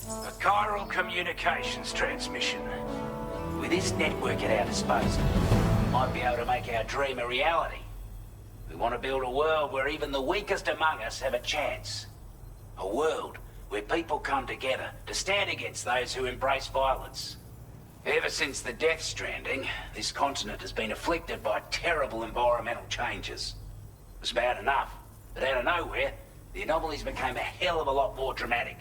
A chiral communications transmission. With this network at our disposal, we might be able to make our dream a reality. We want to build a world where even the weakest among us have a chance. A world where people come together to stand against those who embrace violence. Ever since the Death Stranding, this continent has been afflicted by terrible environmental changes. It was bad enough, but out of nowhere, the anomalies became a hell of a lot more dramatic.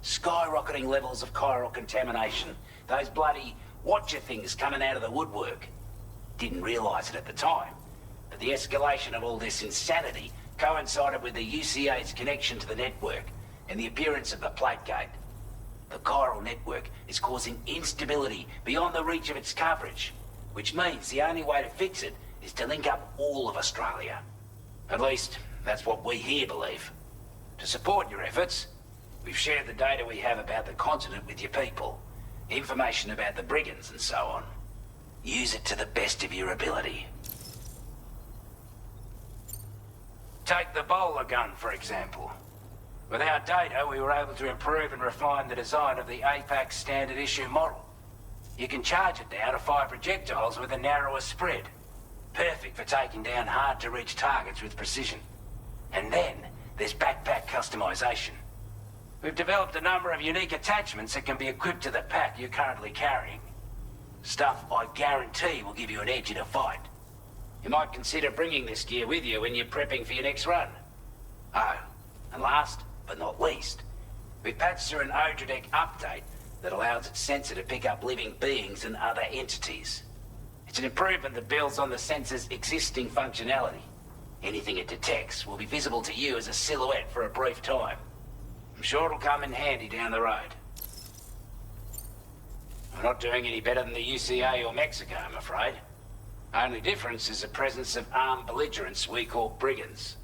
Skyrocketing levels of chiral contamination, those bloody watcher things coming out of the woodwork. Didn't realize it at the time, but the escalation of all this insanity coincided with the UCA's connection to the network and the appearance of the plate gate. The chiral network is causing instability beyond the reach of its coverage, which means the only way to fix it is to link up all of Australia. At least, that's what we here believe. To support your efforts, we've shared the data we have about the continent with your people, information about the brigands and so on. Use it to the best of your ability. Take the bowler gun, for example. With our data, we were able to improve and refine the design of the APAC standard issue model. You can charge it now to fire projectiles with a narrower spread. Perfect for taking down hard-to-reach targets with precision. And then, there's backpack customization. We've developed a number of unique attachments that can be equipped to the pack you're currently carrying. Stuff I guarantee will give you an edge in a fight. You might consider bringing this gear with you when you're prepping for your next run. Oh, and last but not least, we patched through an Odradek update that allows its sensor to pick up living beings and other entities. It's an improvement that builds on the sensor's existing functionality. Anything it detects will be visible to you as a silhouette for a brief time. I'm sure it'll come in handy down the road. We're not doing any better than the UCA or Mexico, I'm afraid. Only difference is the presence of armed belligerents we call brigands,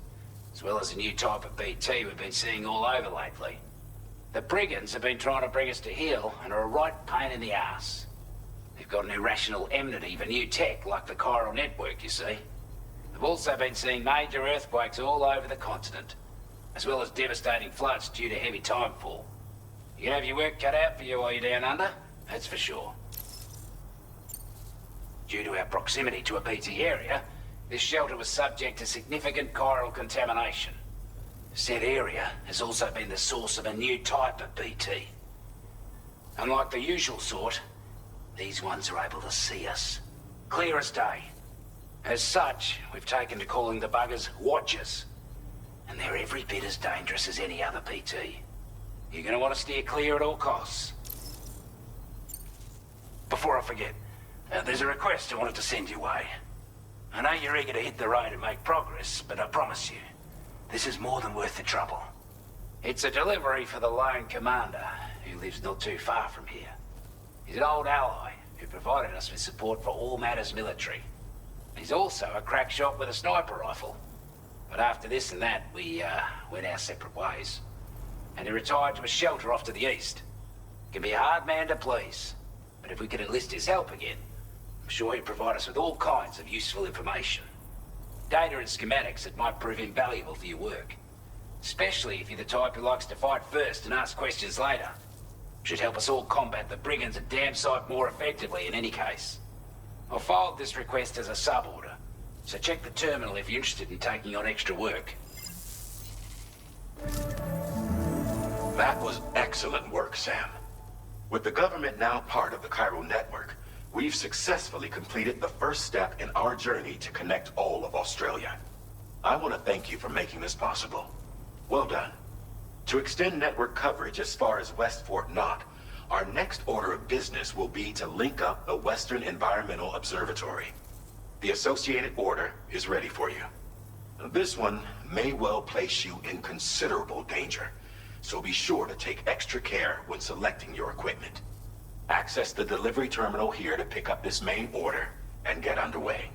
as well as a new type of BT we've been seeing all over lately. The brigands have been trying to bring us to heel and are a right pain in the ass. They've got an irrational enmity for new tech like the chiral network, you see. They've also been seeing major earthquakes all over the continent, as well as devastating floods due to heavy timefall. You can have your work cut out for you while you're down under, that's for sure. Due to our proximity to a BT area, this shelter was subject to significant chiral contamination. Said area has also been the source of a new type of BT. Unlike the usual sort, these ones are able to see us. Clear as day. As such, we've taken to calling the buggers Watchers. And they're every bit as dangerous as any other BT. You're gonna want to steer clear at all costs. Before I forget, there's a request I wanted to send your way. I know you're eager to hit the road and make progress, but I promise you, this is more than worth the trouble. It's a delivery for the lone commander, who lives not too far from here. He's an old ally who provided us with support for all matters military. He's also a crack shot with a sniper rifle. But after this and that, we went our separate ways. And he retired to a shelter off to the east. Can be a hard man to please, but if we could enlist his help again, I'm sure he'd provide us with all kinds of useful information. Data and schematics that might prove invaluable for your work. Especially if you're the type who likes to fight first and ask questions later. Should help us all combat the brigands a damn sight more effectively in any case. I'll forward this request as a sub-order, so check the terminal if you're interested in taking on extra work. That was excellent work, Sam. With the government now part of the chiral network, we've successfully completed the first step in our journey to connect all of Australia. I want to thank you for making this possible. Well done. To extend network coverage as far as West Fort Knott, our next order of business will be to link up the Western Environmental Observatory. The associated order is ready for you. This one may well place you in considerable danger, so be sure to take extra care when selecting your equipment. Access the delivery terminal here to pick up this main order and get underway.